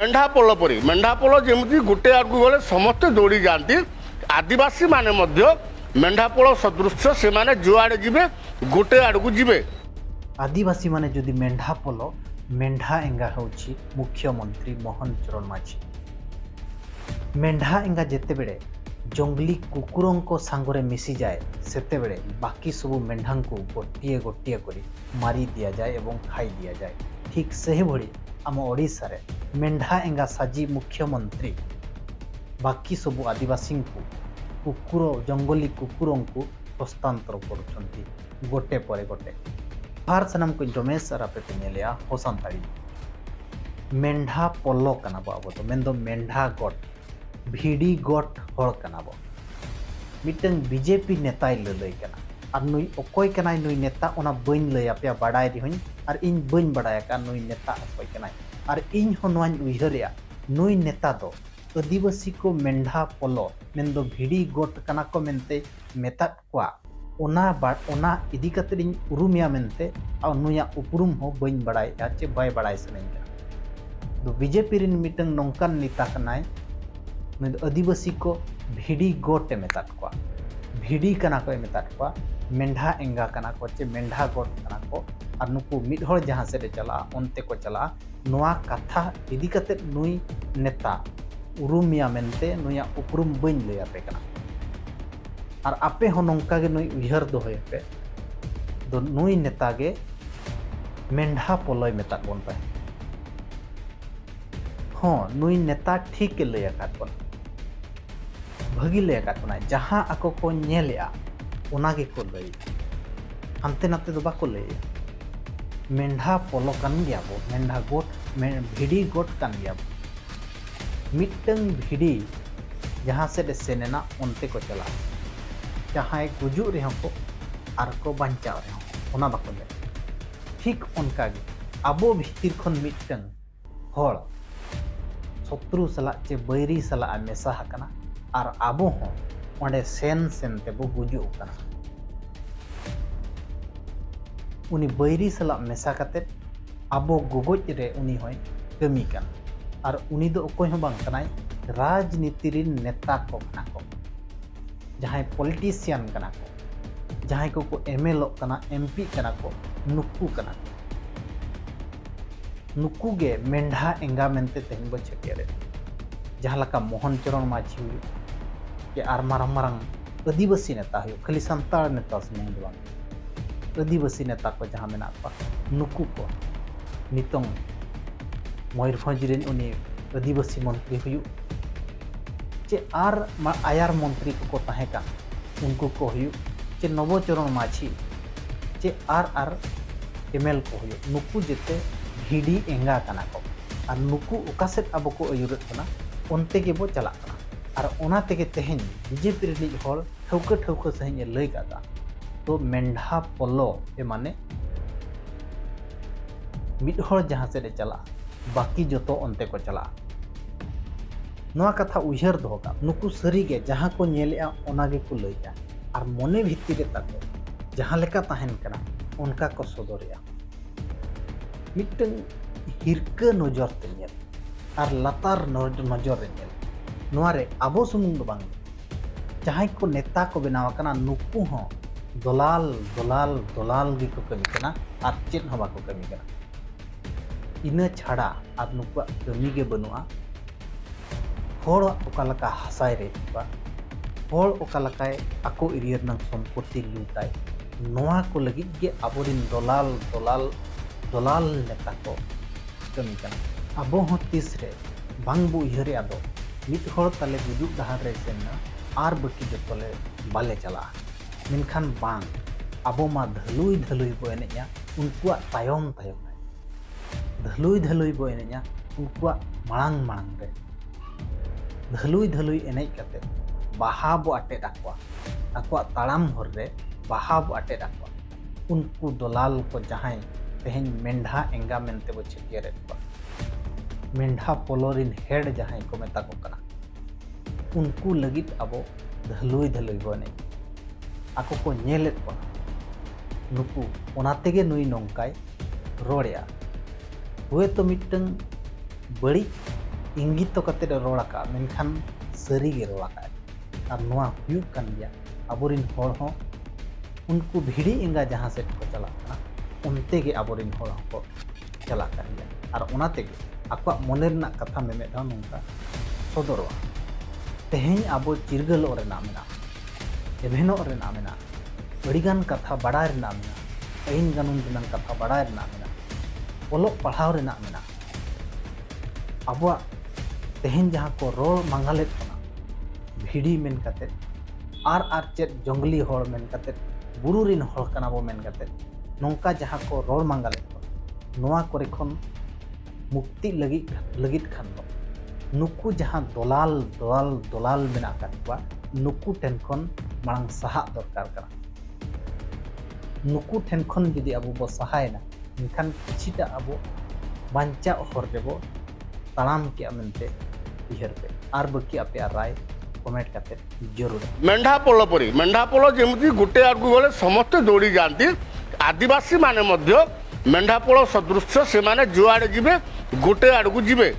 मेंढा पोल परी मेंढा पोल जमी गोटे आड़क गले समस्ते दौड़ी जाती आदिवासी माने मध्य मेंढा पोल सदृश से माने जुआड़े जीवे गोटे आड़क जीवे। आदिवासी माने जदि मेंढा पोल मेंढा एंगा होची मुख्यमंत्री मोहन चरण माझी। मेंढा एंगा जेते बेले जंगली कुकुरों को सांगरे मिसी जाए सेते बेले बाकी सब मेंढा को गोटिए गोटिए करी मारी दिया जाए एवं खाई दिया जाए। ठीक सही भली आम ओडिशा रे मेंढा एंगा साजी मुख्यमंत्री बाकी सब आदिवासी को कुकुर जंगली कुकुरों को हस्तांतर कर गोटे पर गोटे। हार सनम को रमेश रापे पे नेलिया हो सानताड़ी मेंढा पोलो कनाबो अब तो मेंदो मेंढा गोट भिडी गोट हड़ कनाबो मिटन बीजेपी नेताय ललई कना और नुई अकोय कनाय नुई नेता ओना बइन लय आपया बाडाय दिहुन और इन बइन बाडाय का नुई नेता अकोय कनाय और इन हो नोन उइहरिया नुई नेता दो आदिवासी को मेंढा पोलो मेंदो भिडी गोट कना को मेनते मेतात कोआ ओना इदी कते इन उरुमिया मेनते और नुया उपरुम हो बइन बाडाय चे बाय बाडाय सनई का दो बीजेपी रिन मिटन नोंकान नेता कनाय नुई आदिवासी को भिडी गोटे मेतात कोआ भिडी कना को मेतात कोआ मेंढा एंगा कना को चे मेंढा गोट कना को और नुकु मिड हर जहां से चला उनते को चला नुआ कथा इदी कते नुई नेता उरुमिया मेनते नुया उपरुम बइन लया पे कना और आपे हो नौका गे नुई उहर दोहे पे दो नुई नेता गे मेंढा पोलोय मेतात बोन पे हाँ नुई नेता ठीक के लय आकात बोन भगी लय आकात बोना जहां आको को नेलया ओना गे को लय हमते नाते दो बाको लय मेंढा पोलो कान गया बो मेंढा गोट भिडी गोट कान गया बो मिटंग भिडी जहां से सेनेना उनते को चला जहां गुजु रहे को आर को बांचाव रहे ओना बाको ले ठीक उनका गे आबो भितिर खन मिटंग हड़ शत्रु सला चे बैरी सला मेसा हकना और आबो हो ओंडे सेन सेनते बो गुजु कना उनी बैरी सला मेसा कते आबो गोगोज रे उनी होय कमी कन और उनी दो अकोय हो बांग कनाय राजनीति रिन नेता को कना को जहां पॉलिटिशियन कना को जहां को एमएलओ कना एमपी कना को नुकु कना नुकु गे मेंढा एंगा मेनते तेहन बो छकेरे जहां लका मोहन चरण माझी के आर मारंग मारंग आदिवासी नेता हो खाली संताल नेता सुमुंग दो आदिवासी नेता को जहां मेना पा नुकु को नितोंग मयूरभंज रिन उनी आदिवासी मंत्री हुयु चे आर आयार मंत्री को ताहे का उनको को हुयु चे नवचरण माझी चे आर एमएल को हुयु नुकु जेते भिडी एंगा कना को और नुकु ओकासेट अब को अयुरत कना उनते के बो चला कना और ओना तेगे तेहन बीजेपी रे हल ठौका ठौका सही लय कादा तो मेंढा पोलो ए माने मिड हर जहां से चला बाकी जो तो उनते को चला नवा कथा उहर दो का नुकु सरी के जहां को नेलया ओना गे को लइया और मने भित्ति रे ताको जहां लेका ताहेन कना उनका को सदरिया मिटन हिरका नजर ते नेल और लतार नजर रे नेल नवा रे आबो सुमुंग दो बांग जहां को नेता को बनावा कना नुकु हो दलाल दलाल दलाल गे को कमी कना और चेत हवा को कमी कना इना छाड़ा और नुकु कमी गे बनुआ हर ओकालका हसाय रे हर ओकालकाय आको एरिया नंग सम्पत्ति लूटाय नोआ को लगी गे आबोरिन दलाल दलाल दलाल नेता को कमी कना आबो हो तीस रे बांग बो इहरे आदो मिट हर ताले गुजुक डहार रे सेना आर बकी जतले बाले चला मेनखान बांग आबो मा धलुई धलुई बो एनेया उनकुआ तायम तायम धलुई धलुई बो एनेया उनकुआ मांग मांग रे धलुई धलुई एनेज कते बाहा बो अटेड आकुआ ताड़ाम हर रे बाहा बो अटेड आकुआ उनको दलाल को जहां तेहन मेंढा एंगा मेनते बो छेकेरे को मेंढा पोलोरिन हेड जहां को मेता को कना उनको लगित अबो धलुई धलुई बो एनेज आको को नेलेत को नुकु ओनातेगे नुई नोंकाय रोड़या हुए तो मिटंग बड़ी इंगित कते रोड़ का मेनखान सरी गे रोड़ का और नोआ हुयुग कान गया अबोरिन होड़ हो उनको भिड़ी एंगा जहाँ से को चला कना उनते गे अबोरिन होड़ को चला कान गया और उनाते गे आकवा मने रना कथा मेमे धा नोंका सदरवा तेहें आबो चिरगल ओरेना मेना एभेनो ओरेना मेना अड़ीगान कथा बड़ा रेना मेना आईन कानून रेना कथा बड़ा रेना मेना ओलोग पढ़ाव रेना मेना आबो तेहें जहाँ को रोड़ मंगाले भिड़ी मेन कते आर चेत जंगली होड़ मेन कते बुरु रिन होड़ कना बो मेन कते नोंका जहाँ को रोड़ मंगाले नोआ करे खन मुक्ति लगित खान दो नुकु जहाँ दलाल मेना काटवा नुकु ठेन खन मांग सहा दरकार कना नुकु ठेन खन जदि अबो बो सहायना इनखान किछिटा अबो बांचा हर देबो तालाम के अमनते इहर पे आर बकी आपे राय कमेंट करते जरूर मेंढापोल परी मेंढापोल जमी गोटे आड़क गले समस्ते दौड़ी जाती आदिवासी माने मध्य मेंढापोल सदृश से जुआड़े जीवे गोटे आड़क जीवे